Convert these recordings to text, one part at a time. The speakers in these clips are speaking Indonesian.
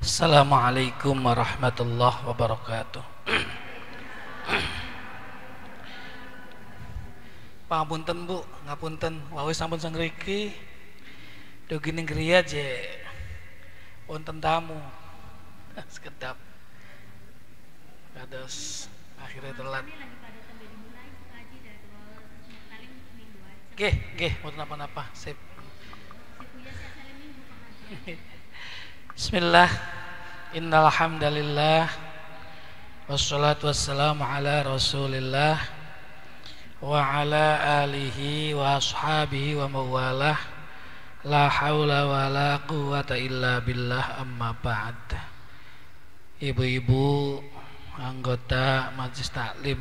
Assalamualaikum warahmatullahi wabarakatuh. Pangapunten Bu, ngapunten wae sampun sangriki. Dugi ning griya je wonten tamu. Sekedap. Kados akhirnya telat. Nggih, mboten napa-napa. Sip. Bismillah. Innal hamdalillah wassalatu wassalamu ala Rasulillah wa ala alihi wa ashabihi wa mawalah. La haula wa la quwata illa billah, amma ba'd. Ibu-ibu anggota Majelis Taklim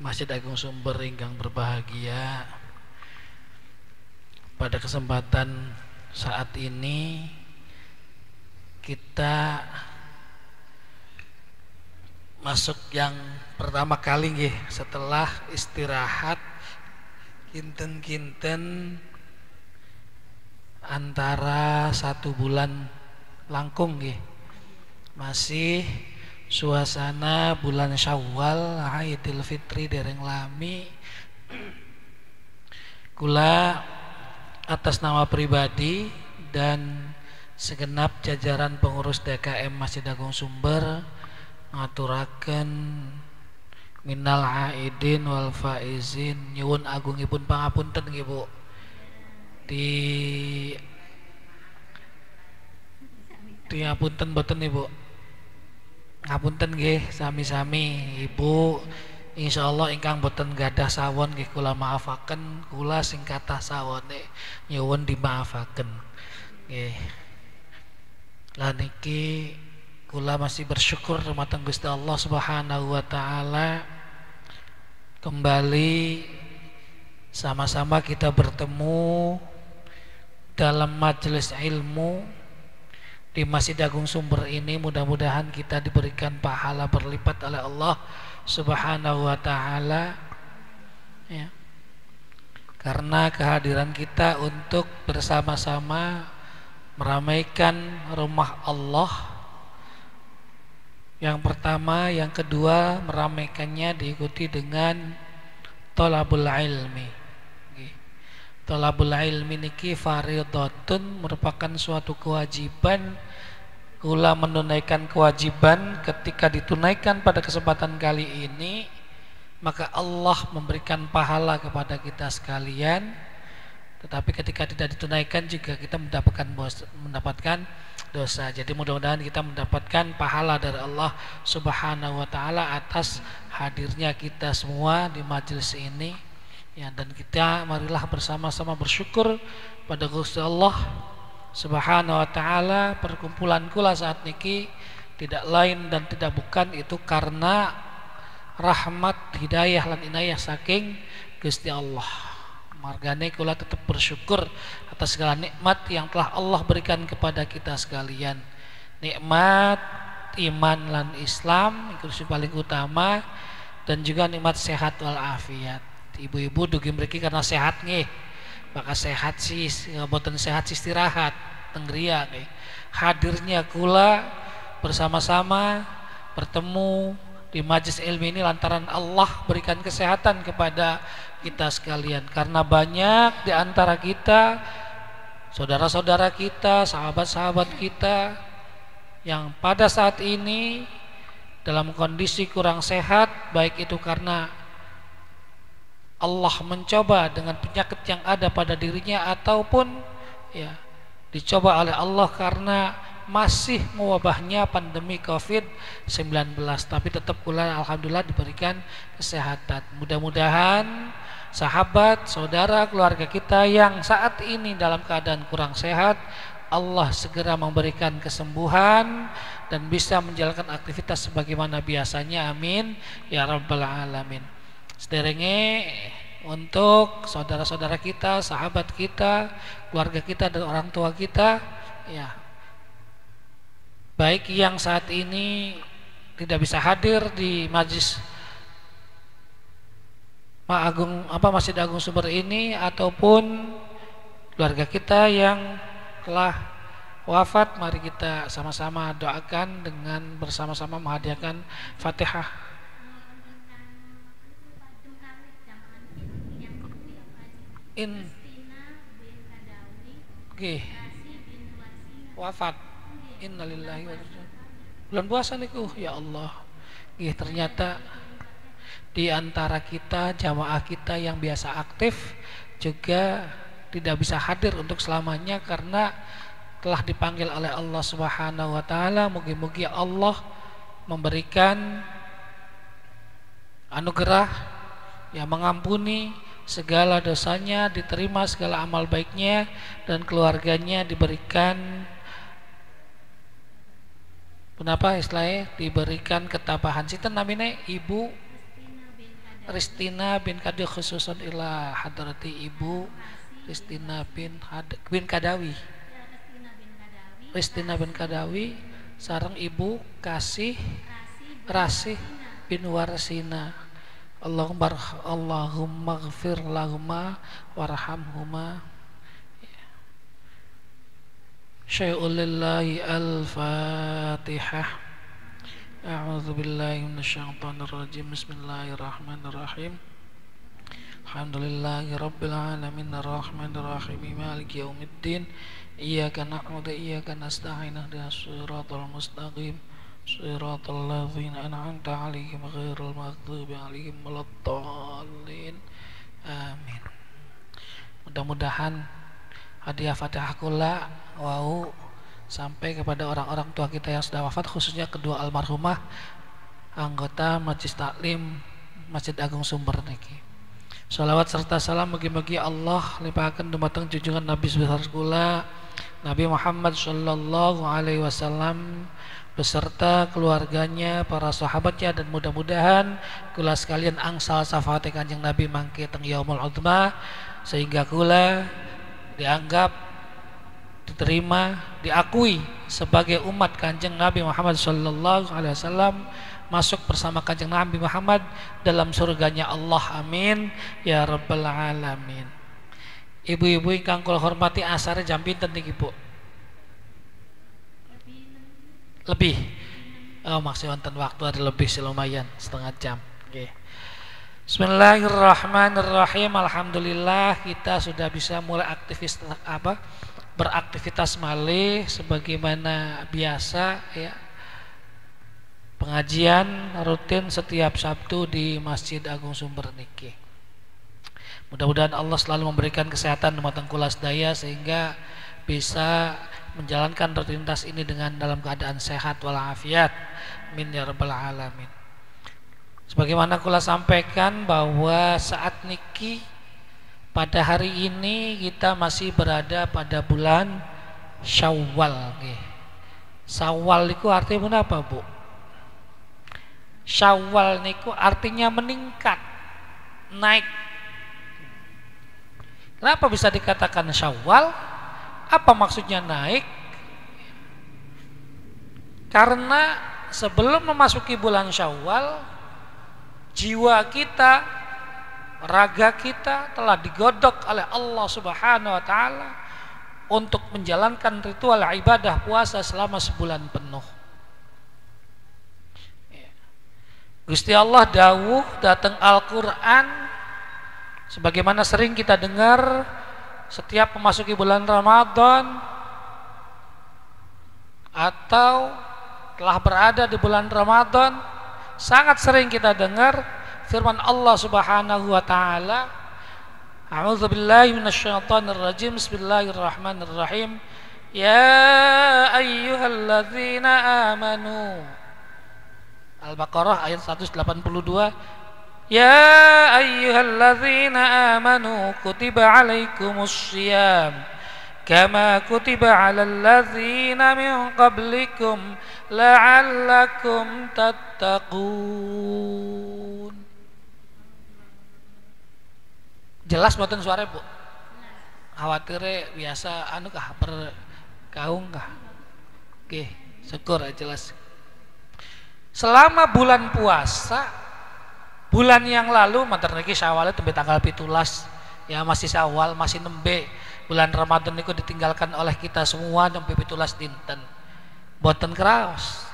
Masjid Agung Sumber ingkang berbahagia, pada kesempatan saat ini kita masuk yang pertama kali nggih setelah istirahat kinten-kinten antara 1 bulan langkung nggih. Masih suasana bulan Syawal, Idul Fitri dereng lami. Kula atas nama pribadi dan segenap jajaran pengurus DKM Masjid Agung Sumber ngaturaken minal aidin wal faizin, nyuwun agungipun pangapunten nggih Bu. Di ngapunten boten Ibu. Ngapunten nggih sami-sami Ibu. Insyaallah ingkang boten gadah sawon nggih kula maafaken, kula sing kathah sawone nyuwun dimaafaken. Nggih. Lah niki kula masih bersyukur dumateng Gusti Allah Subhanahu wa taala, kembali sama-sama kita bertemu dalam majelis ilmu di Masjid Agung Sumber ini. Mudah-mudahan kita diberikan pahala berlipat oleh Allah Subhanahu wa taala, ya. Karena kehadiran kita untuk bersama-sama meramaikan rumah Allah, yang pertama, yang kedua meramaikannya diikuti dengan thalabul ilmi. Thalabul ilmi niki fardhatun, merupakan suatu kewajiban. Kula menunaikan kewajiban, ketika ditunaikan pada kesempatan kali ini maka Allah memberikan pahala kepada kita sekalian. Tetapi ketika tidak ditunaikan juga kita mendapatkan dosa. Jadi mudah-mudahan kita mendapatkan pahala dari Allah Subhanahu wa taala atas hadirnya kita semua di majelis ini, ya. Dan kita marilah bersama-sama bersyukur pada Gusti Allah Subhanahu wa taala. Perkumpulan kula saat niki tidak lain dan tidak bukan itu karena rahmat, hidayah lan inayah saking Gusti Allah. Margane kula tetap bersyukur atas segala nikmat yang telah Allah berikan kepada kita sekalian. Nikmat iman lan Islam itu paling utama, dan juga nikmat sehat wal afiat. Ibu-ibu dugi mriki karena sehat nggih. Maka sehat sih, boten sehat sih istirahat tenggria nggih. Hadirnya kula bersama-sama bertemu di majelis ilmu ini lantaran Allah berikan kesehatan kepada kita sekalian. Karena banyak di antara kita, saudara-saudara kita, sahabat-sahabat kita yang pada saat ini dalam kondisi kurang sehat, baik itu karena Allah mencoba dengan penyakit yang ada pada dirinya, ataupun ya dicoba oleh Allah karena masih mewabahnya pandemi COVID-19. Tapi tetap pula alhamdulillah diberikan kesehatan. Mudah-mudahan sahabat, saudara, keluarga kita yang saat ini dalam keadaan kurang sehat, Allah segera memberikan kesembuhan dan bisa menjalankan aktivitas sebagaimana biasanya. Amin ya rabbal alamin. Sederenge untuk saudara-saudara kita, sahabat kita, keluarga kita, dan orang tua kita, ya, baik yang saat ini tidak bisa hadir di majelis Masjid Agung Sumber ini, ataupun keluarga kita yang telah wafat, mari kita sama-sama doakan dengan bersama-sama menghadiahkan Fatihah. Oke. Wafat. Innalillahi wa inna bulan puasa niku, ya Allah. Ternyata di antara kita, jamaah kita yang biasa aktif juga tidak bisa hadir untuk selamanya karena telah dipanggil oleh Allah Subhanahu wa taala. Mugi-mugi Allah memberikan anugerah yang mengampuni segala dosanya, diterima segala amal baiknya, dan keluarganya diberikan kenapa istilahnya diberikan ketabahan. Sinten namine? Ibu Ristina bin Kadawi, khususun ila hadrati Ibu Ristina bin Kadawi. Ristina bin Kadawi sareng Ibu Rasih bin Warsina. Allahumma ghfir lahuma warhamhuma. Syai'ul lillahi al-Fatihah. A'udzu billahi minasyaitonir rajim. Bismillahirrahmanirrahim. Alhamdulillahi rabbil alamin arrahmanir rahim maliki yaumiddin. Iyyaka na'budu wa iyyaka nasta'in ihdinas siratal mustaqim. Shiratal ladzina an'amta 'alaihim ghairil maghdubi 'alaihim waladdallin. Amin. Mudah-mudahan hadiah Fatihah kula wau sampai kepada orang-orang tua kita yang sudah wafat, khususnya kedua almarhumah anggota Majelis Taklim Masjid Agung Sumber niki. Shalawat serta salam mugi-mugi Allah limpahaken dumateng junjungan Nabi besar kula Nabi Muhammad sallallahu alaihi wasallam beserta keluarganya, para sahabatnya, dan mudah-mudahan kula sekalian angsal syafaat Kanjeng Nabi mangke teng yaumul uzma sehingga kula dianggap, diterima, diakui sebagai umat Kanjeng Nabi Muhammad sallallahu alaihi wasallam, masuk bersama Kanjeng Nabi Muhammad dalam surganya Allah. Amin ya rabbal alamin. Ibu-ibu ingkang kula hormati, asare jam pinten niki, Bu? Lebih. Oh, maksud wonten waktu ada lebih lumayan setengah jam. Oke. Bismillahirrahmanirrahim. Alhamdulillah kita sudah bisa mulai beraktivitas malih sebagaimana biasa ya. Pengajian rutin setiap Sabtu di Masjid Agung Sumber niki. Mudah-mudahan Allah selalu memberikan kesehatan dumateng kula sedaya sehingga bisa menjalankan rutinitas ini dengan dalam keadaan sehat walafiat. Amin ya rabbal alamin. Sebagaimana kula sampaikan bahwa saat niki pada hari ini kita masih berada pada bulan Syawal. Syawal itu artinya apa, Bu? Syawal niku artinya meningkat, naik. Kenapa bisa dikatakan Syawal? Apa maksudnya naik? Karena sebelum memasuki bulan Syawal, jiwa kita, raga kita telah digodok oleh Allah Subhanahu wa taala untuk menjalankan ritual ibadah puasa selama sebulan penuh. Gusti Allah dawuh datang Al-Qur'an sebagaimana sering kita dengar setiap memasuki bulan Ramadan atau telah berada di bulan Ramadan, sangat sering kita dengar firman Allah Subhanahu wa taala, A'udzu billahi minasyaitonir rajim. Bismillahirrahmanirrahim. Ya ayyuhalladzina amanu. Al-Baqarah ayat 182. Ya ayyuhalladzina amanu kutiba alaikumussyiyam kama kutiba alal ladzina min qablikum la'allakum tattaqun. Jelas mboten suara, Bu? Khawatirnya biasa anu kah bergaung kah? Oke, syukur jelas. Selama bulan puasa, bulan yang lalu mantar niki Syawal tembe tanggal 17 ya, masih Syawal, masih nembe bulan Ramadan niku ditinggalkan oleh kita semua sampai 17 dinten. Boten kraos.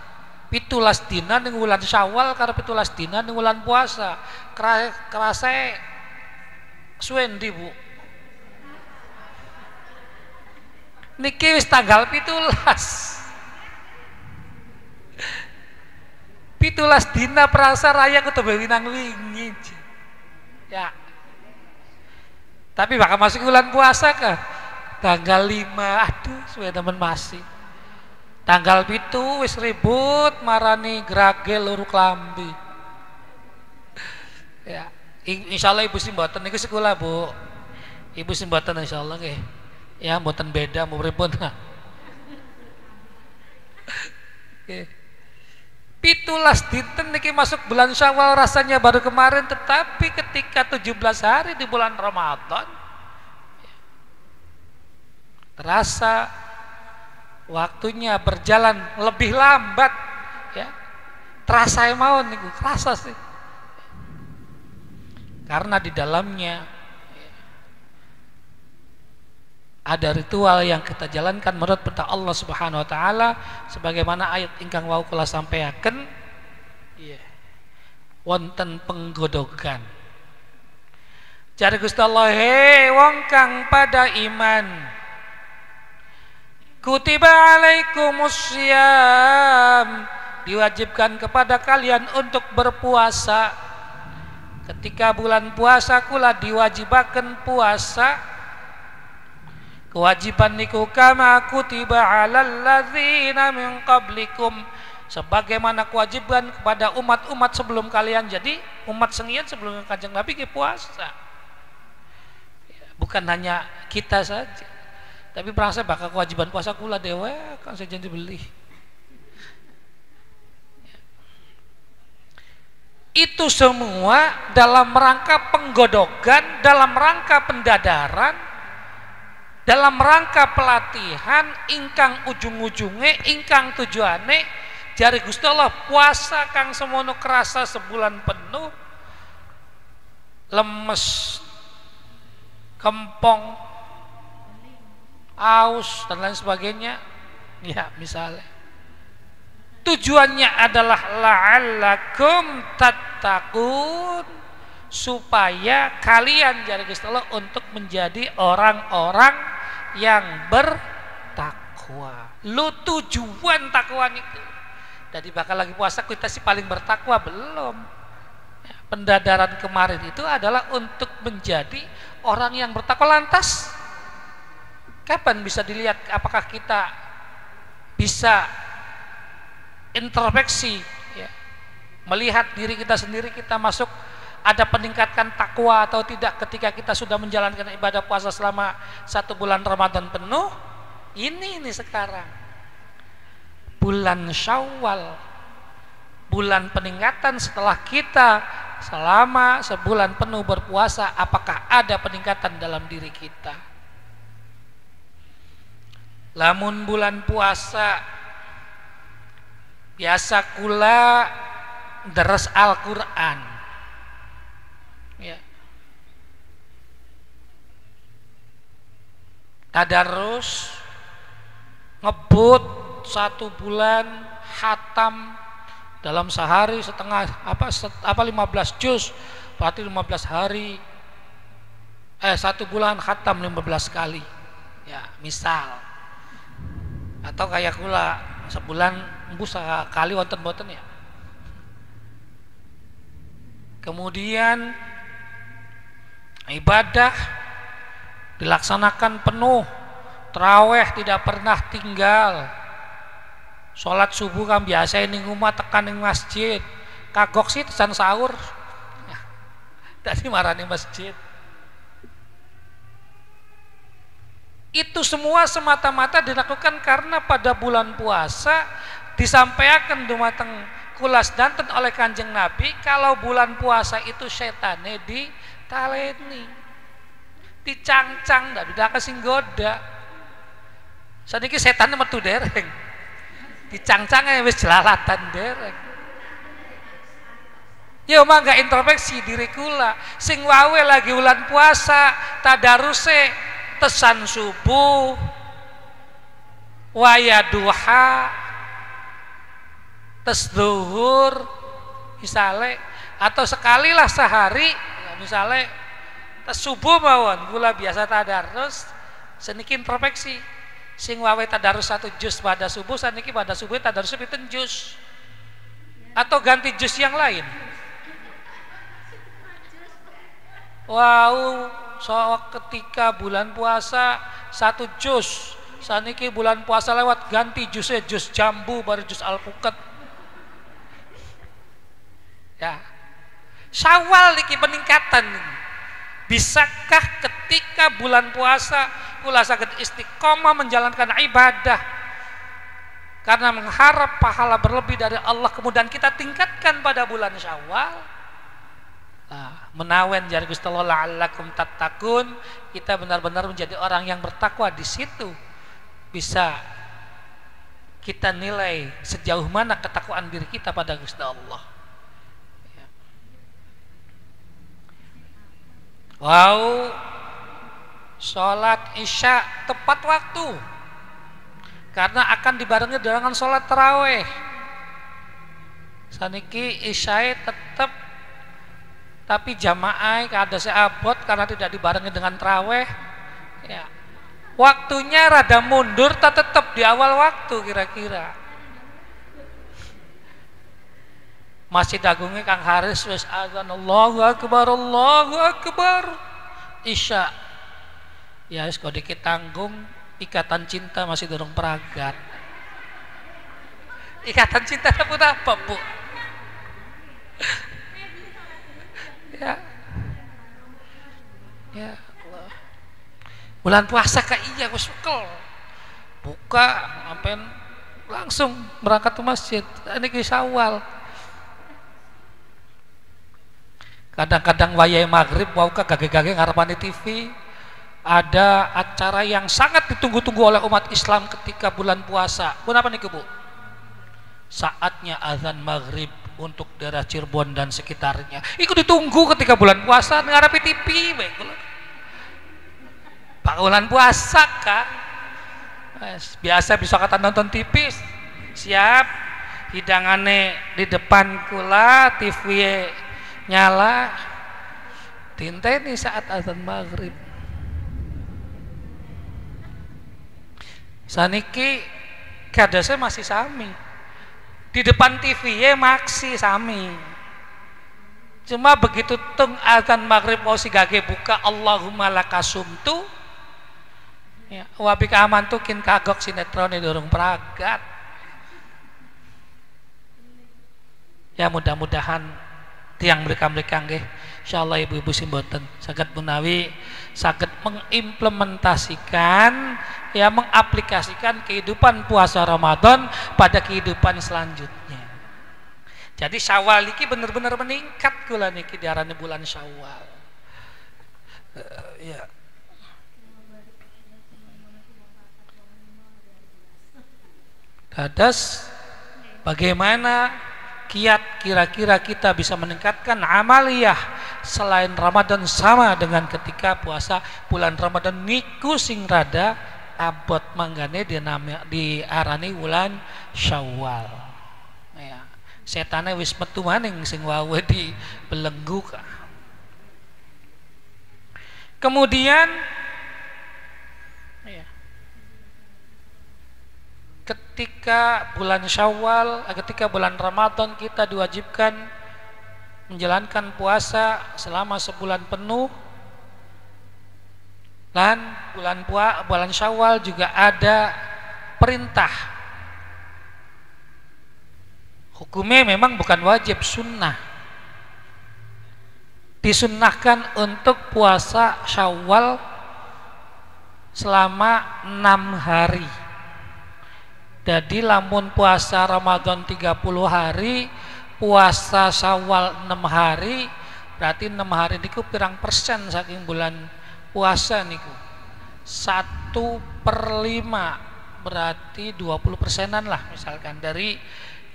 17 dina ning wulan Syawal karo 17 dina ning wulan puasa. Kerase suwe ndi, Bu? Niki wis tanggal 17. 17 dina perasa raya kudu winang wingi. Ya. Tapi bakal masuk bulan puasa kah? Tanggal 5. Aduh, suwe temen masih. Tanggal 7 wis ribut marani gragel luru klambi. Ya, insyaallah ibu sing mboten niku sekolah, Bu. Ibu sing mboten insyaallah nggih. Ya, mboten beda mau pripun. Oke. 17 dinten niki masuk bulan Syawal rasanya baru kemarin, tetapi ketika 17 hari di bulan Ramadan terasa waktunya berjalan lebih lambat ya. Terasa mau niku, terasa sih. Karena di dalamnya ada ritual yang kita jalankan menurut perintah Allah Subhanahu wa taala sebagaimana ayat ingkang wau kula sampaikan. Wonten penggodogan. Jare Gusti Allah, he wong kang pada iman, kutiba alaikumusiyam, diwajibkan kepada kalian untuk berpuasa. Ketika bulan puasa kula diwajibaken puasa. Kewajiban niku kama kutiba alal ladzina min qablikum, sebagaimana kewajiban kepada umat-umat sebelum kalian. Jadi umat sengian sebelum Kanjeng Nabi ke puasa. Bukan hanya kita saja. Tapi perangsa bakal kewajiban puasa kula dewe kan saya janji beli. Itu semua dalam rangka penggodogan, dalam rangka pendadaran, dalam rangka pelatihan ingkang ujung-ujunge ingkang tujuane jari Gusti Allah puasa kang semono kerasa sebulan penuh lemes, kempong, aus dan lain sebagainya ya, misalnya tujuannya adalah la'allakum tattaqun, supaya kalian jari Gusti Allah untuk menjadi orang-orang yang bertakwa. Lu tujuan takwa itu. Jadi bakal lagi puasa kita sih paling bertakwa belum. Ya, pendadaran kemarin itu adalah untuk menjadi orang yang bertakwa. Lantas kapan bisa dilihat apakah kita bisa introspeksi ya, melihat diri kita sendiri, kita masuk ada peningkatan takwa atau tidak ketika kita sudah menjalankan ibadah puasa selama 1 bulan Ramadan penuh. Ini sekarang bulan Syawal, bulan peningkatan setelah kita selama sebulan penuh berpuasa, apakah ada peningkatan dalam diri kita? Lamun bulan puasa biasa kula deres Al-Quran ya, tadarus ngebut 1 bulan hatam dalam sehari setengah 15 juz, berarti 15 hari 1 bulan hatam 15 kali ya, misal. Atau kayak kula sebulan embus sekali wonten boten ya. Kemudian ibadah dilaksanakan penuh, taraweh tidak pernah tinggal, sholat subuh kan biasa ini rumah tekan ning masjid, kagok sih tesan sahur tadi marani masjid. Itu semua semata-mata dilakukan karena pada bulan puasa disampaikan dumateng kulas danten oleh Kanjeng Nabi, kalau bulan puasa itu setane di taleni, dicangcang, tidak kasih goda. Saniki setannya metu dereng, dicangcangnya wis jelalatan dereng. Ya mangga introspeksi diri kula, sing wawe lagi bulan puasa, tadaruse tesan subuh waya duha tes zuhur misalnya, atau sekalilah sehari misalnya tes subuh mawon kula biasa tadarus seniki introspeksi sing wae tadarus 1 juz pada subuh saniki pada subuh tadarus 7 juz atau ganti juz yang lain. Wow, ketika bulan puasa 1 juz saniki bulan puasa lewat ganti juznya juz jambu baru juz alpukat ya. Syawal niki peningkatan. Bisakah ketika bulan puasa kula saged istiqomah menjalankan ibadah karena mengharap pahala berlebih dari Allah, kemudian kita tingkatkan pada bulan Syawal. Menawen jari Gusti Allah la'allakum tattaqun, kita benar-benar menjadi orang yang bertakwa. Di situ bisa kita nilai sejauh mana ketakwaan diri kita pada Gusti Allah. Wow, sholat isya tepat waktu karena akan dibarengi dengan sholat taraweh. Saniki isya tetap tapi jamaah kada seabot karena tidak dibarengi dengan taraweh. Ya. Waktunya rada mundur, tetap di awal waktu kira-kira. Masjid Agungnya Kang Haris wis azan Allahu Akbar Isya. Ya wis kok dikit tanggung, ikatan cinta masih dorong peragat. Ikatan cinta apa apa, Bu? Ya. Ya Allah. Bulan puasa kak iya aku sukel. Buka sampai langsung berangkat ke masjid. Ini ke Syawal. Kadang-kadang wayai maghrib wauka gage-gage ngarepani TV ada acara yang sangat ditunggu-tunggu oleh umat Islam ketika bulan puasa. Kenapa nih Bu? Saatnya azan maghrib untuk daerah Cirebon dan sekitarnya. Ikut ditunggu ketika bulan puasa ngarapi TV. Pak bulan puasa kan. Biasa bisa kata nonton TV siap hidangannya di depan kula, TV nyala tinteni saat azan maghrib. Saniki kadase masih sami di depan TV ya maksi sami, cuma begitu tung azan maghrib mau si gage buka Allahumma lakasumtu ya, wabika amantu kin kagok sinetron dorong peragat ya. Mudah-mudahan tiang mereka-mereka nggih insyaallah ibu-ibu simboten saged menawi saged mengimplementasikan ya, mengaplikasikan kehidupan puasa Ramadan pada kehidupan selanjutnya. Jadi Syawal niki benar-benar meningkat kula niki diarani bulan Syawal. Ya. Dadas bagaimana kiat kira-kira kita bisa meningkatkan amaliyah selain Ramadan sama dengan ketika puasa bulan Ramadan niku sing rada abot manggane diarani bulan Syawal. Ya, setane wis metu maning sing wae di belenggu. Kemudian ya, ketika bulan Syawal, ketika bulan Ramadan kita diwajibkan menjalankan puasa selama sebulan penuh. Dan bulan Syawal juga ada perintah. Hukumnya memang bukan wajib, sunnah. Disunnahkan untuk puasa Syawal selama 6 hari. Jadi lamun puasa Ramadan 30 hari, puasa Syawal 6 hari, berarti 6 hari niku pirang persen saking bulan puasa niku 1/5, berarti 20%-an lah misalkan dari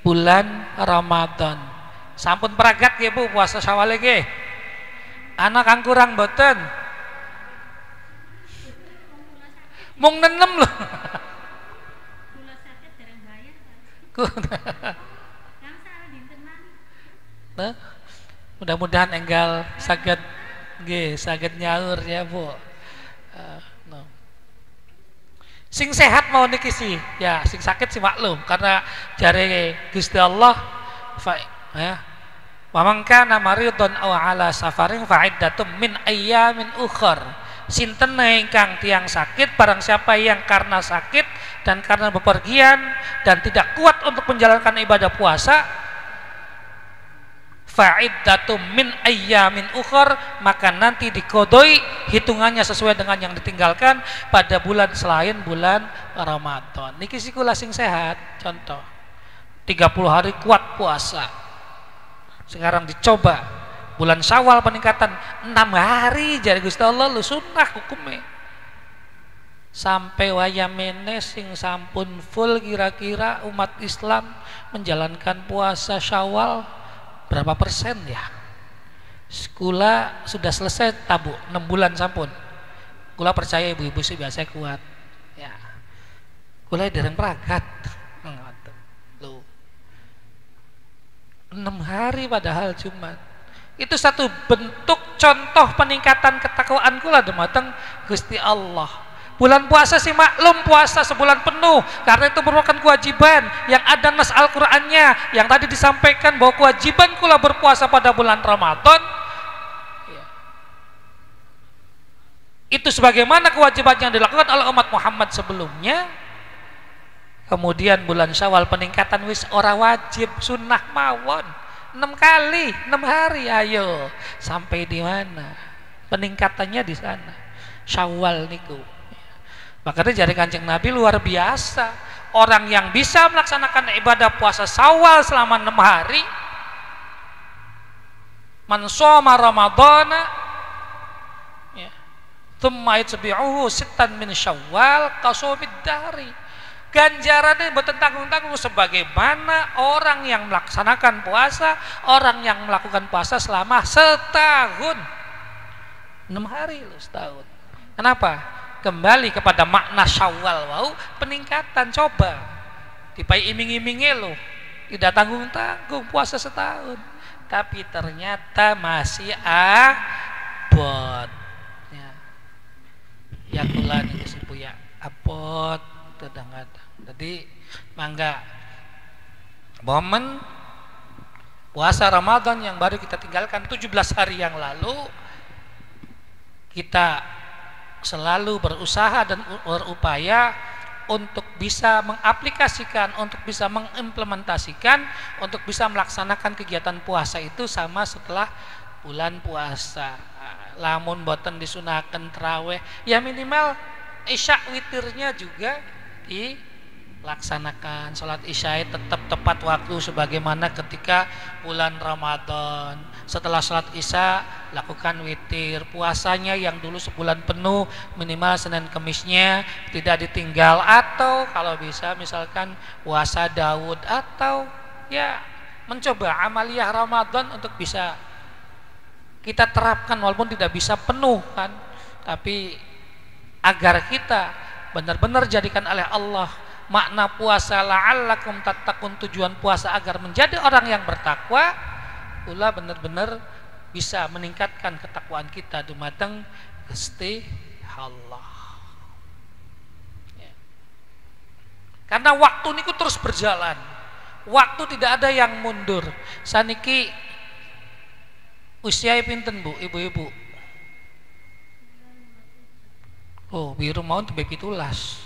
bulan Ramadan. Sampun peragat ya Bu puasa Syawal nggih. Anak kang kurang boten. Mung nenem loh. Kula sakit dereng bayar, Pak. Nah, Kang salah dinten mani. mudah-mudahan enggal saged nggih saged nyaur ya Bu. No. Sing sehat mau niki sih, ya sing sakit sih maklum karena jare Gusti Allah ya. Wa man kana maridun aw ala safarin fa iddatum min ayyamin ukhar. Sinten ingkang tiang sakit, barang siapa yang karena sakit dan karena bepergian dan tidak kuat untuk menjalankan ibadah puasa, fa'iddatum min ayyamin ukhar, maka nanti dikodoi hitungannya sesuai dengan yang ditinggalkan pada bulan selain bulan Ramadan. Niki sih kula sing sehat, contoh 30 hari kuat puasa. Sekarang dicoba bulan Syawal peningkatan 6 hari jadi Gusti Allah lu sunnah hukumnya. Sampai wayamene sing sampun full kira-kira umat Islam menjalankan puasa Syawal berapa persen ya? Kula sudah selesai tabu 6 bulan sampun. Kula percaya ibu-ibu sih biasa kuat. Ya. Kula dereng peragat. Lu 6 hari padahal cuma itu satu bentuk contoh peningkatan ketakwaan kula dumateng Gusti Allah. Bulan puasa sih maklum puasa sebulan penuh karena itu merupakan kewajiban yang ada nas Al-Qur'annya yang tadi disampaikan bahwa kewajiban kula berpuasa pada bulan Ramadan ya. Itu sebagaimana kewajiban yang dilakukan oleh umat Muhammad sebelumnya. Kemudian bulan Syawal peningkatan wis ora wajib sunnah mawon 6 kali 6 hari ayo sampai di mana peningkatannya di sana Syawal niku. Makanya jari Kanjeng Nabi luar biasa, orang yang bisa melaksanakan ibadah puasa Syawal selama 6 hari, man shoma ramadhana ya thumma yatbi'uhu sittan min Syawal qasomid dahri. Ganjarannya mboten tanggung-tanggung sebagaimana orang yang melaksanakan puasa, orang yang melakukan puasa selama setahun. 6 hari loh setahun. Kenapa? Kembali kepada makna Syawal wau peningkatan coba. Dipai iming-imingnya loh. Tidak tanggung-tanggung puasa setahun. Tapi ternyata masih abot. Ya kula nih si Buya abot kadang-kadang. Jadi mangga momen puasa Ramadan yang baru kita tinggalkan 17 hari yang lalu, kita selalu berusaha dan berupaya untuk bisa mengaplikasikan, untuk bisa mengimplementasikan, untuk bisa melaksanakan kegiatan puasa itu sama setelah bulan puasa. Lamun boten disunahkan terawih, ya minimal isya witirnya juga dilaksanakan. Salat isya tetap tepat waktu sebagaimana ketika bulan Ramadan. Setelah salat isya lakukan witir. Puasanya yang dulu sebulan penuh minimal Senin Kemisnya tidak ditinggal, atau kalau bisa misalkan puasa Daud, atau ya mencoba amaliyah Ramadan untuk bisa kita terapkan walaupun tidak bisa penuh kan, tapi agar kita benar-benar jadikan oleh Allah makna puasa la'allakum tattaqun, tujuan puasa agar menjadi orang yang bertakwa, pula benar-benar bisa meningkatkan ketakwaan kita dumateng Gusti Allah. Ya. Karena waktu niku terus berjalan. Waktu tidak ada yang mundur. Saniki usia pinten Bu, ibu-ibu? Oh, biru mau tuh pitulas.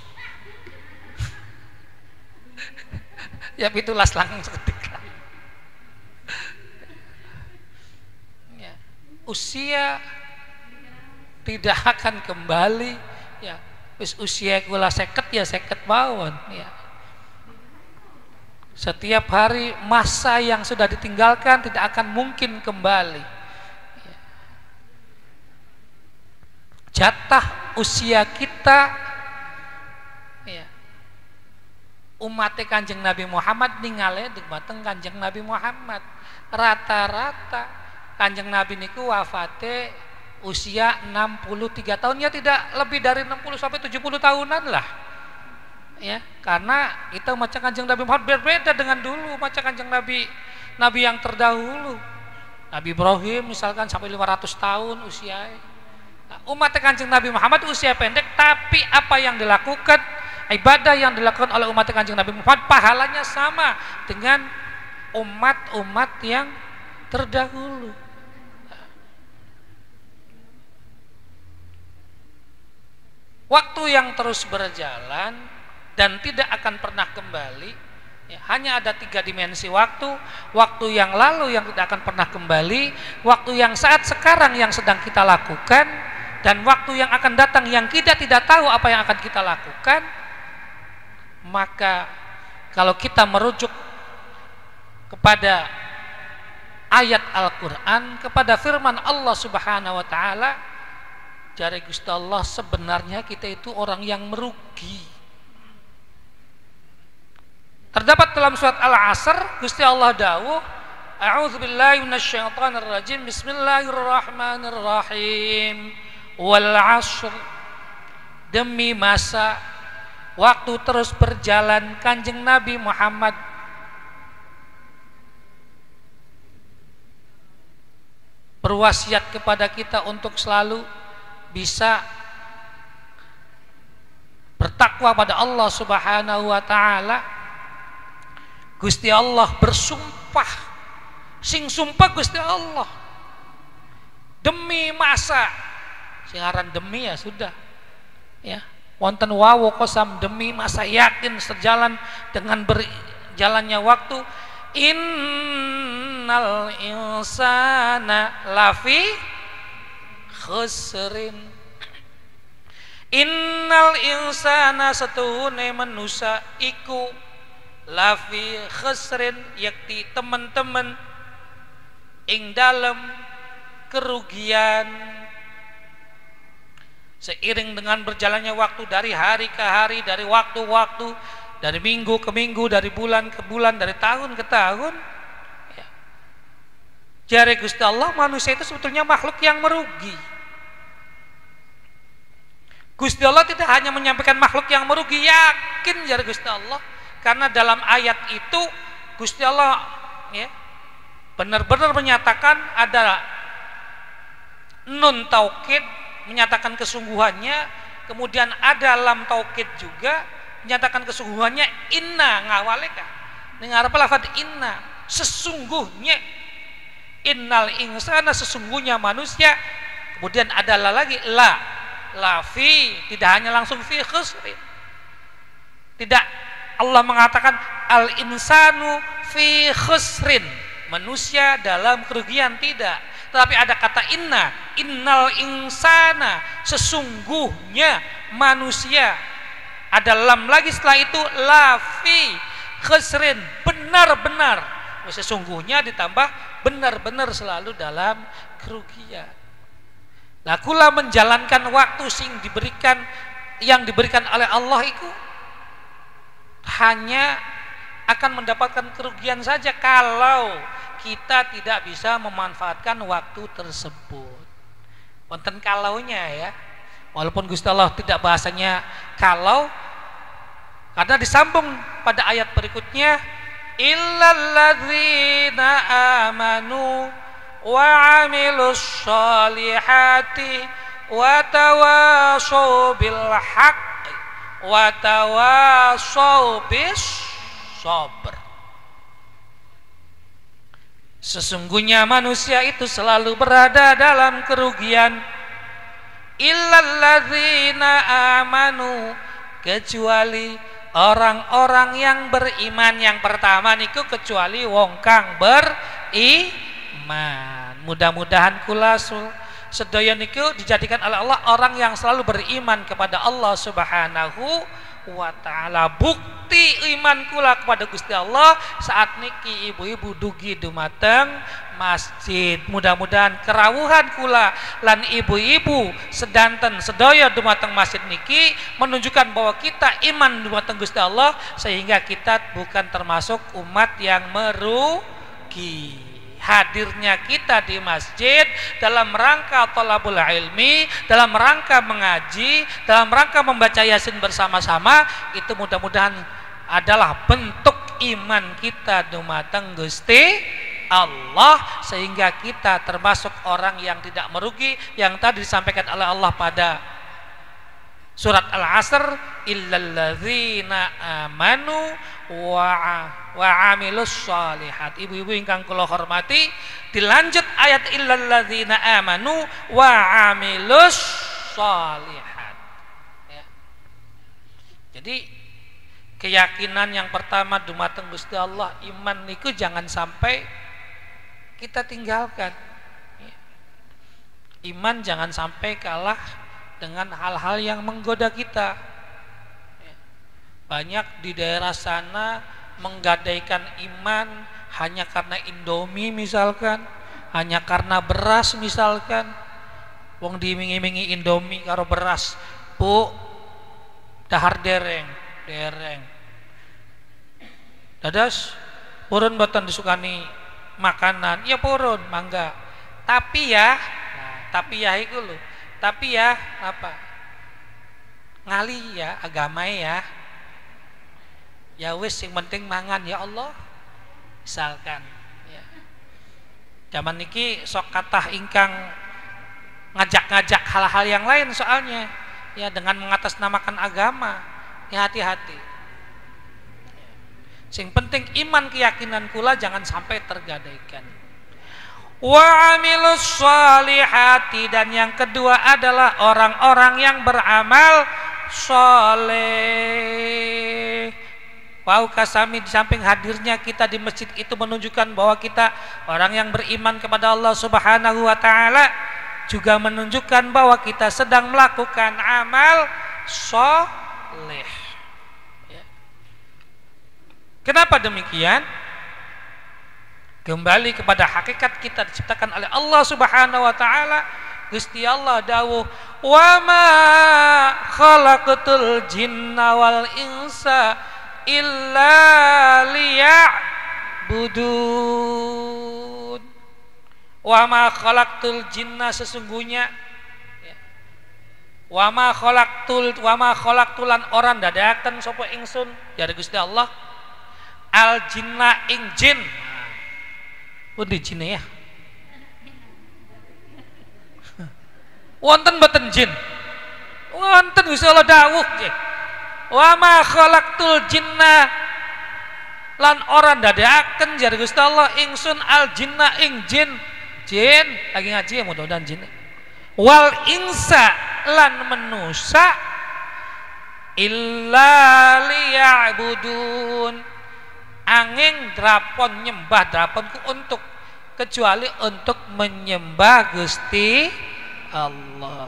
Ya pitulas langsung seketika. Ya. Usia tidak akan kembali. Ya, wis usia kula 50 ya 50 mawon. Ya. Setiap hari masa yang sudah ditinggalkan tidak akan mungkin kembali. Ya. Jatah usia kita ya, umat Kanjeng Nabi Muhammad ningali dumateng Kanjeng Nabi Muhammad. Rata-rata Kanjeng Nabi niku wafate usia 63 tahun, ya tidak lebih dari 60 sampai 70 tahunan lah. Ya, karena kita umat Kanjeng Nabi Muhammad berbeda dengan dulu umat Kanjeng Nabi yang terdahulu. Nabi Ibrahim misalkan sampai 500 tahun usianya. Nah, umat Kanjeng Nabi Muhammad usia pendek, tapi apa yang dilakukan, ibadah yang dilakukan oleh umat Kanjeng Nabi Muhammad pahalanya sama dengan umat-umat yang terdahulu. Waktu yang terus berjalan dan tidak akan pernah kembali, ya, hanya ada 3 dimensi waktu: waktu yang lalu yang tidak akan pernah kembali, waktu yang saat sekarang yang sedang kita lakukan, dan waktu yang akan datang yang kita tidak tahu apa yang akan kita lakukan. Maka kalau kita merujuk kepada ayat Al-Quran, kepada firman Allah Subhanahu wa ta'ala, jare Gusti Allah, sebenarnya kita itu orang yang merugi. Terdapat dalam surat Al-Asr, Gusti Allah dawuh, a'udzubillahi minasyaitonirrajim, bismillahirrahmanirrahim, wal 'ashr, demi masa, waktu terus berjalan. Kanjeng Nabi Muhammad berwasiat kepada kita untuk selalu bisa bertakwa pada Allah Subhanahu wa ta'ala. Gusti Allah bersumpah, sing sumpah Gusti Allah, demi masa, singaran demi ya sudah, ya, wonten wawu qasam, demi masa, yakin sejalan dengan berjalannya waktu. Innal insana lafi khusrin, innal insana setuhune manusia iku lafi khusrin, yakti teman-teman ing dalam kerugian. Seiring dengan berjalannya waktu, dari hari ke hari, dari waktu-waktu, dari minggu ke minggu, dari bulan ke bulan, dari tahun ke tahun, ya, jare Gusti Allah, manusia itu sebetulnya makhluk yang merugi. Gusti Allah tidak hanya menyampaikan makhluk yang merugi, yakin jare Gusti Allah, karena dalam ayat itu Gusti Allah, ya, benar-benar menyatakan ada nun taukid, menyatakan kesungguhannya, kemudian ada lam taukid juga menyatakan kesungguhannya. Inna ngawaleka dengar apa lafaz inna, sesungguhnya, innal insana, sesungguhnya manusia, kemudian adalah lagi la fi, tidak hanya langsung fi khusrin, tidak Allah mengatakan al insanu fi khusrin, manusia dalam kerugian, tidak, tetapi ada kata inna, innal insana, sesungguhnya manusia, ada lam lagi setelah itu, lafi khusrin, benar-benar, sesungguhnya ditambah benar-benar selalu dalam kerugian. Nah, kula menjalankan waktu yang diberikan oleh Allah itu hanya akan mendapatkan kerugian saja kalau kita tidak bisa memanfaatkan waktu tersebut. Wonten kalaunya, ya, walaupun Gusti Allah tidak bahasanya kalau, karena disambung pada ayat berikutnya, illalladzina amanu wa amilus sholihati wa tawashaw bil haqqi wa tawashaw bis sabr. Sesungguhnya manusia itu selalu berada dalam kerugian. Illalladzina amanu, kecuali orang-orang yang beriman. Yang pertama niku kecuali wong kang beriman. Mudah-mudahan kula sedaya niku dijadikan oleh Allah orang yang selalu beriman kepada Allah Subhanahu wa ta'ala. Bukti iman kula kepada Gusti Allah saat niki ibu-ibu dugi dumateng masjid. Mudah-mudahan kerawuhan kula lan ibu-ibu sedanten sedaya dumateng masjid niki menunjukkan bahwa kita iman dumateng Gusti Allah, sehingga kita bukan termasuk umat yang merugi. hadirnya kita di masjid dalam rangka thalabul ilmi, dalam rangka mengaji, dalam rangka membaca Yasin bersama-sama, itu mudah-mudahan adalah bentuk iman kita dumateng Gusti Allah, sehingga kita termasuk orang yang tidak merugi yang tadi disampaikan oleh Allah pada surat Al-Asr, illalladzina amanu wa amilus shalihat. Ibu-ibu ingkang kula hormati, dilanjut ayat illalladzina amanu wa amilus shalihat. Ya. Jadi keyakinan yang pertama dumateng Gusti Allah, iman niku jangan sampai kita tinggalkan. Ya. Iman jangan sampai kalah dengan hal-hal yang menggoda kita. Banyak di daerah sana menggadaikan iman hanya karena Indomie misalkan, hanya karena beras misalkan. Wong diiming-imingi Indomie karo beras, Bu, dahar dereng. Dadas purun boten disukani makanan, ya purun mangga. Tapi ya iku lho. Tapi ya apa? Ngali ya agama ya. Ya wis yang penting mangan ya Allah. Misalkan ya. Zaman niki sok kathah ingkang ngajak-ngajak hal-hal yang lain soalnya ya, dengan mengatasnamakan agama. Ya hati-hati. Sing penting iman keyakinan kula jangan sampai tergadaikan. Wa amilus sholihati, dan yang kedua adalah orang-orang yang beramal soleh. Wow, kasami di samping hadirnya kita di masjid itu menunjukkan bahwa kita orang yang beriman kepada Allah Subhanahu wa taala, juga menunjukkan bahwa kita sedang melakukan amal soleh. Ya. Kenapa demikian? Kembali kepada hakikat kita diciptakan oleh Allah Subhanahu wa taala. Gusti Allah dawuh, "Wa ma khalaqatul jinna wal insa illa liya'budun." Wa ma khalaqtul jinna, sesungguhnya ya. Wa ma khalaqtulan orang dadakan sapa ingsun dari Gusti Allah al jinna ing jin. Pundi jin ya? Wonten mboten jin? Wonten Gusti Allah dawuh nggih. Wa ma khalaqtul jinna, lan ora ndadekaken jar Gusti Allah ingsun al jinna ing jin. Jin lagi ngaji ya, mudah-mudahan jin. Wal insa, lan manusa illa liya'budun, angin drapon nyembah draponku untuk, kecuali untuk menyembah Gusti Allah.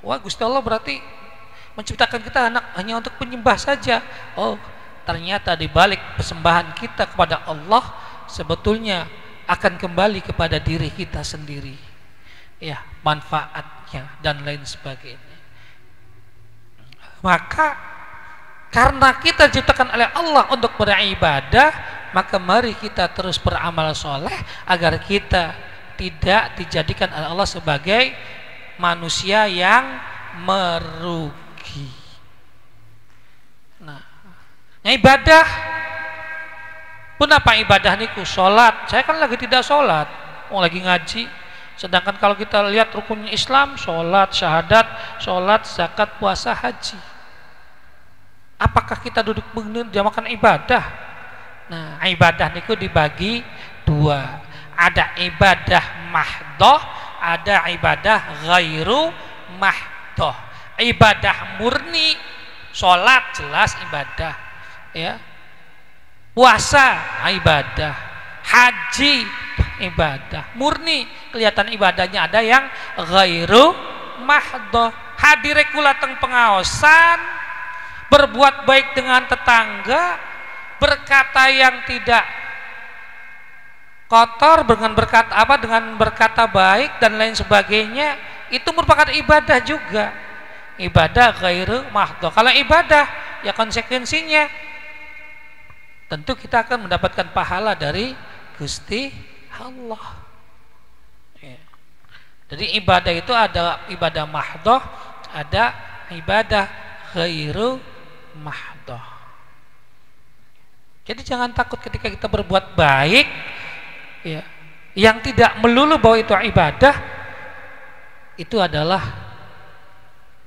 Wah, Gusti Allah berarti menciptakan kita hanya untuk penyembah saja. Oh, ternyata di balik persembahan kita kepada Allah sebetulnya akan kembali kepada diri kita sendiri. Ya, manfaatnya dan lain sebagainya. Maka karena kita diciptakan oleh Allah untuk beribadah, maka mari kita terus beramal soleh agar kita tidak dijadikan oleh Allah sebagai manusia yang merugi. Nah, ibadah pun apa ibadah niku? Sholat. Saya kan lagi tidak sholat, lagi ngaji. Sedangkan kalau kita lihat rukun Islam, sholat, syahadat, sholat, zakat, puasa, haji. Apakah kita duduk mengerjakan ibadah? Nah, ibadah niku dibagi dua. Ada ibadah mahdoh, ada ibadah ghairu mahdoh. Ibadah murni, sholat jelas ibadah, ya. Puasa ibadah, haji ibadah murni, kelihatan ibadahnya. Ada yang ghairu mahdoh, hadir kula teng pengaosan, berbuat baik dengan tetangga, berkata yang tidak kotor, dengan berkata baik dan lain sebagainya, itu merupakan ibadah juga. Ibadah ghairu mahdoh. Kalau ibadah ya konsekuensinya tentu kita akan mendapatkan pahala dari Gusti Allah. Ya. Jadi ibadah itu ada ibadah mahdoh, ada ibadah ghairu mahdoh. Jadi jangan takut ketika kita berbuat baik, ya, yang tidak melulu bahwa itu ibadah, itu adalah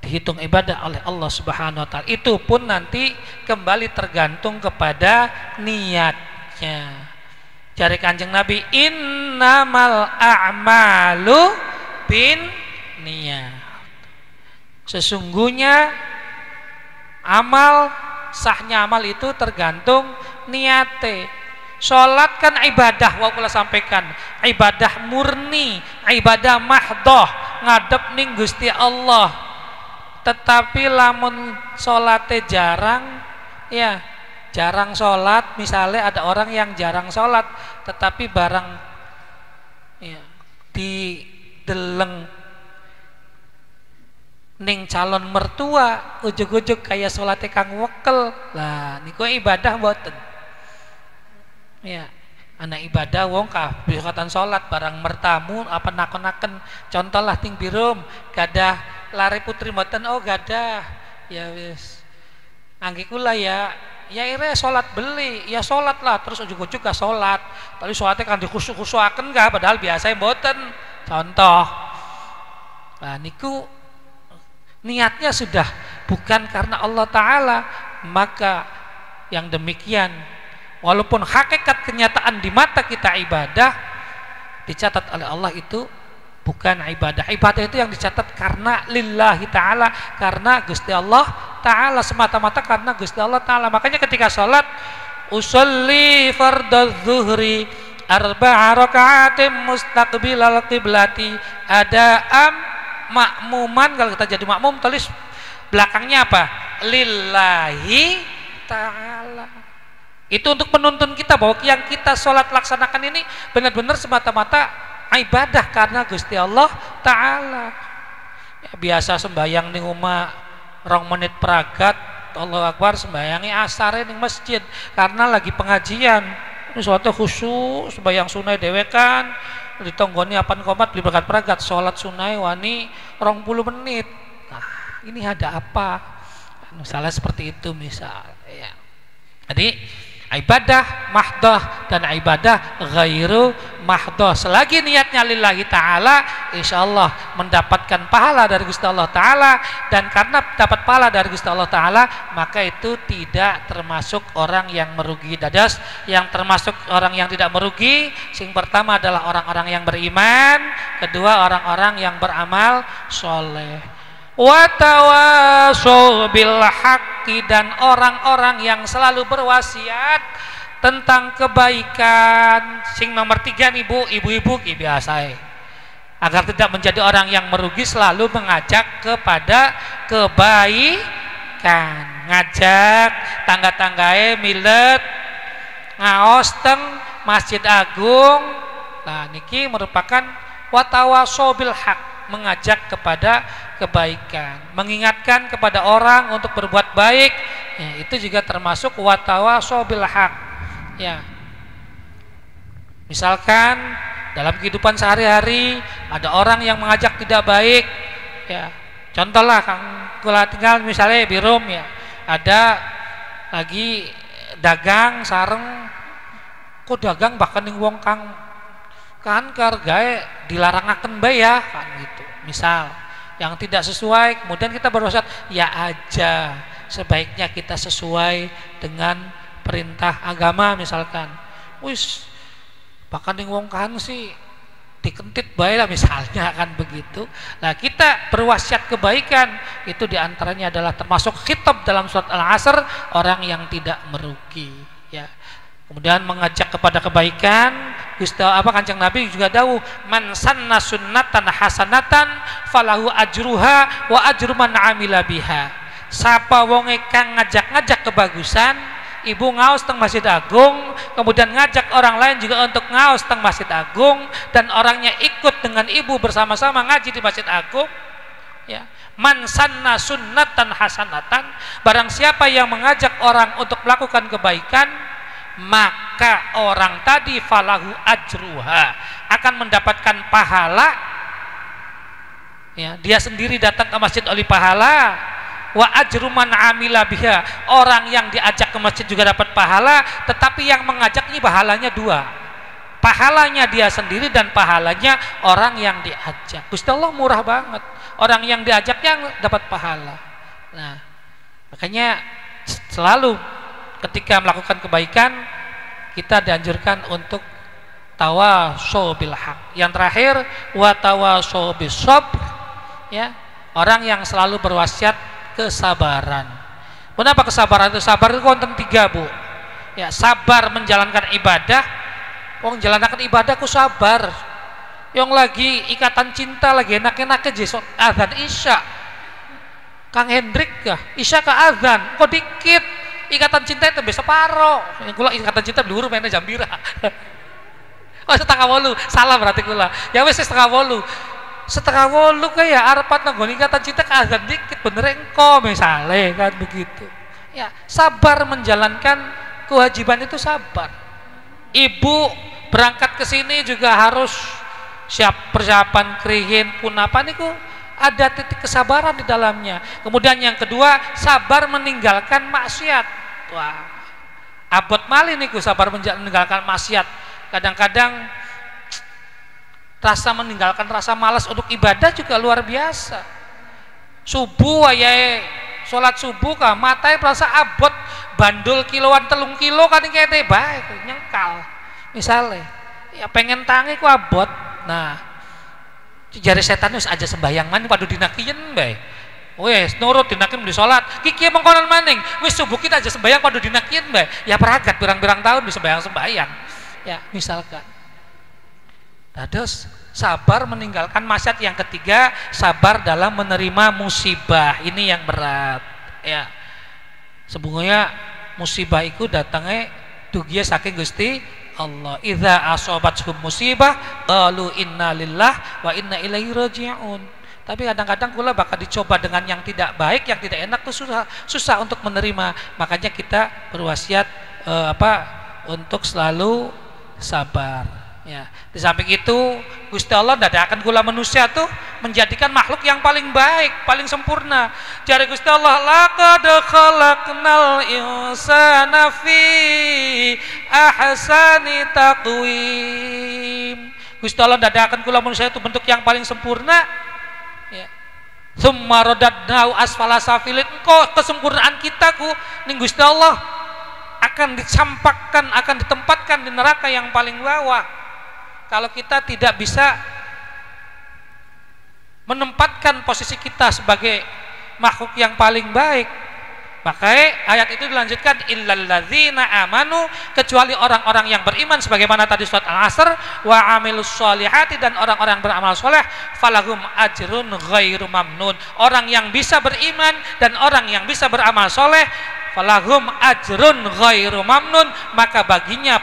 dihitung ibadah oleh Allah Subhanahu wa taala. Itu pun nanti kembali tergantung kepada niatnya. Cari Kanjeng Nabi, innamal a'malu bin niat. Sesungguhnya sahnya amal itu tergantung niate. Sholat kan ibadah, wa kula sampaikan, ibadah murni, ibadah mahdoh, ngadep ning Gusti Allah. Tetapi lamun sholate jarang, ya jarang sholat. Misalnya ada orang yang jarang sholat, tetapi barang ya, di deleng ning calon mertua ujug-ujug kayak sholatnya kang wekel lah, niku ibadah mboten. Ya, anak ibadah wong kabehatan sholat barang mertamu apa nakon-naken. Contoh lah ting birum gadah lari putri mboten, oh gadah ya wis angge kula ya ire sholat beli ya sholat lah, terus ujug-ujug gak sholat, tapi sholatnya kan dikhusuk-khusukaken gak, padahal biasa mboten. Contoh nah niku niatnya sudah bukan karena Allah Ta'ala, maka yang demikian walaupun hakikat kenyataan di mata kita ibadah, dicatat oleh Allah itu bukan ibadah. Ibadah itu yang dicatat karena lillahi ta'ala, karena Gusti Allah Ta'ala, semata-mata karena Gusti Allah Ta'ala. Makanya ketika sholat, usolli fardadz zuhri arba'a raka'atin mustaqbilal qiblati ada'am makmuman. Kalau kita jadi makmum tulis belakangnya apa? Lillahi ta'ala. Itu untuk menuntun kita bahwa yang kita sholat laksanakan ini benar-benar semata-mata ibadah karena Gusti Allah Ta'ala. Ya, biasa sembahyang ning omah 2 menit peragat, Allahu Akbar, sembayangi asar ning masjid karena lagi pengajian. Ini suatu khusyuk, sembahyang sunai dewekan, ditonggoni apan komat beli berkat peragat, sholat sunai wani 20 menit. Nah, ini ada apa? Misalnya seperti itu misal. Ya. Jadi ibadah mahdoh dan ibadah ghairu mahdoh, selagi niatnya lillahi ta'ala, insyaallah mendapatkan pahala dari Gusti Allah Ta'ala. Dan karena dapat pahala dari Gusti Allah Ta'ala, maka itu tidak termasuk orang yang merugi. Dadas yang termasuk orang yang tidak merugi, sing pertama adalah orang-orang yang beriman, kedua orang-orang yang beramal soleh, watawasau bil haqqi, dan orang-orang yang selalu berwasiat tentang kebaikan. Sing nomor 3 nih Bu, ibu-ibu biasa agar tidak menjadi orang yang merugi, selalu mengajak kepada kebaikan, ngajak tangga-tanggae milet ngaos teng Masjid Agung. Nah niki merupakan watawasau bil haqq, mengajak kepada kebaikan, mengingatkan kepada orang untuk berbuat baik, ya, itu juga termasuk watawasau bil haqq. Ya, misalkan dalam kehidupan sehari-hari ada orang yang mengajak tidak baik, ya, contohlah Kang kula tinggal misalnya birum, ya, ada lagi dagang sareng, kok dagang bahkan ning wong kang kan kargae dilarangaken bae ya kan gitu. Misal yang tidak sesuai, kemudian kita berwasiat, ya aja sebaiknya kita sesuai dengan perintah agama misalkan. Wis bahkan ning wong kan sih dikentit bae lah misalnya kan begitu. Nah, kita berwasiat kebaikan itu diantaranya adalah termasuk khitab dalam surat Al-Asr, orang yang tidak merugi, ya. Kemudian mengajak kepada kebaikan, Kanjeng Nabi juga dawuh, man sanna sunnatan hasanatan falahu ajruha wa ajru man amila biha. Sapa wonge kang ngajak-ngajak kebagusan, ibu ngaos teng Masjid Agung, kemudian ngajak orang lain juga untuk ngaos teng Masjid Agung, dan orangnya ikut dengan ibu bersama-sama ngaji di Masjid Agung, ya. Man sanna sunnatan hasanatan, barang siapa yang mengajak orang untuk melakukan kebaikan, maka orang tadi falahu ajruha, akan mendapatkan pahala, ya, dia sendiri datang ke masjid oleh pahala, wa ajru man amila biha, orang yang diajak ke masjid juga dapat pahala, tetapi yang mengajak ini pahalanya dua, pahalanya dia sendiri dan pahalanya orang yang diajak. Gusti Allah murah banget, orang yang diajaknya dapat pahala. Nah, makanya selalu ketika melakukan kebaikan kita dianjurkan untuk tawasau bil haq. Yang terakhir wa tawasau bis sabr, ya, orang yang selalu berwasiat kesabaran. Kenapa kesabaran itu? Sabar itu konten tiga, Bu. Ya, sabar menjalankan ibadah. Wong jalankan ibadah ku sabar. Yang lagi ikatan cinta lagi enak-enak aja azan isya. Kang Hendrik kah? Isya ke azan, kok dikit. Ikatan cinta itu bisa paro. Yang kula ikatan cinta dulu mainnya jambira. Oh, setengah wolu, salah berarti kula. Ya wes setengah wolu. Setengah wolu kayak arepat nanggon ikatan cinta ke azan dikit, bener engko misalnya kan begitu. Ya, sabar menjalankan kewajiban itu sabar. Ibu berangkat ke sini juga harus siap persiapan krihin pun apa niku, ada titik kesabaran di dalamnya. Kemudian yang kedua, sabar meninggalkan maksiat. Wah, abot malih niku sabar meninggalkan maksiat. Kadang-kadang rasa meninggalkan rasa malas untuk ibadah juga luar biasa. Subuh wayahe sholat subuh kah matai perasa abot bandul kiloan 3 kilo kan kete bae nyengkal misalnya, ya pengen tangi ku abot. Nah, jari setan wis aja sembayang maning padu dinakiyen bae. Wes nurut dinakin di sholat kiki mengkonon maning wis subuh kita aja sembayang padu dinakiyen bae. Ya peragat birang-birang tahun bisa sembayang. Ya, misalkan. Terus sabar meninggalkan maksiat. Yang ketiga, sabar dalam menerima musibah. Ini yang berat. Ya, sebenarnya musibah itu datangnya dugia saking Gusti Allah. Idza asobathum musibah qalu inna lillah wa inna ilaihi raji'un. Tapi kadang-kadang kula bakal dicoba dengan yang tidak baik, yang tidak enak tuh susah untuk menerima. Makanya kita berwasiat untuk selalu sabar. Ya, di samping itu Gusti Allah tidak akan kula manusia tuh menjadikan makhluk yang paling baik, paling sempurna. Jari Gusti Allah, laqad khalaqnal insana fi ahsani taqwim. Gusti Allah tidak akan kula manusia itu bentuk yang paling sempurna. Ya. Tsumma radadnahu asfala safilin. Engko kesempurnaan kita ku ning Gusti Allah akan dicampakkan, akan ditempatkan di neraka yang paling bawah. Kalau kita tidak bisa menempatkan posisi kita sebagai makhluk yang paling baik, maka ayat itu dilanjutkan illalladzina amanu, kecuali orang-orang yang beriman sebagaimana tadi surat Al-Asr, wa amilus solihati, dan orang-orang beramal soleh, falahum ajrun ghairu mamnun. Orang yang bisa beriman dan orang yang bisa beramal soleh, falahum ajrun ghairu mamnun, maka baginya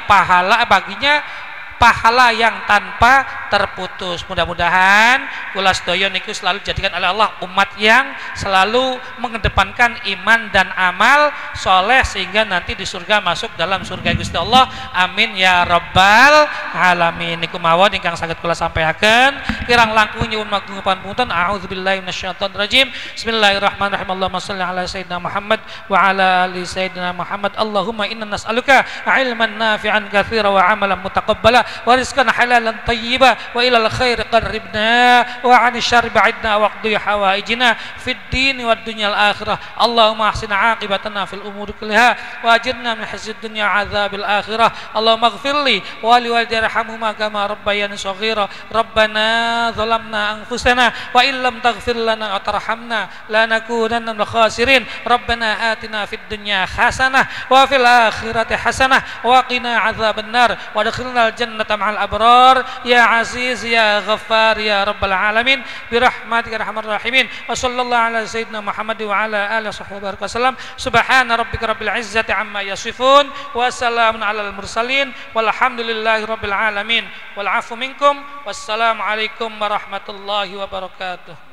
pahala yang tanpa terputus. Mudah-mudahan kula sedaya niku selalu dijadikan oleh Allah umat yang selalu mengedepankan iman dan amal soleh sehingga nanti di surga masuk dalam surga Gusti Allah. Amin ya rabbal alamin. Niku mawon ingkang saged kula sampaikan. Kirang langkung nyuwun pangapunten. A'udzubillahi minasyaitonir rajim. Bismillahirrahmanirrahim. Allahumma shalli ala sayyidina Muhammad wa ala ali sayyidina Muhammad. Allahumma inna nas'aluka ilman nafi'an katsiran wa amalan mutaqabbala wa rizqan halalan thayyiban wa ilal khair qarribna wa 'anil syarri ba'idna wa qdi hawaijina fid din wad dunyal akhirah. Allahumma ahsin 'aqibatana fil umuri kulliha wa ajirna min khizyid dunya 'adzabil akhirah. Allahumma ighfirli wa li walidayya irhamhuma kama rabbayani shaghira. Rabbana zalamna anfusana wa illam taghfir lana wa tarhamna lanakunanna minal khasirin. Rabbana atina fid dunya hasanah wa fil akhirati hasanah wa qina 'adzabannar wa adkhilnal jannata ma'al abrar ya aziz ya ghaffar ya rabbal alamin birahmatika ya arhamar rahimin. Wa sallallahu ala sayyidina Muhammad wa ala alihi wasallam. Subhana rabbika rabbil izzati amma yasifun wa salamun alal mursalin walhamdulillahi rabbil alamin wal afu minkum. Wassalamu alaikum warahmatullahi wabarakatuh.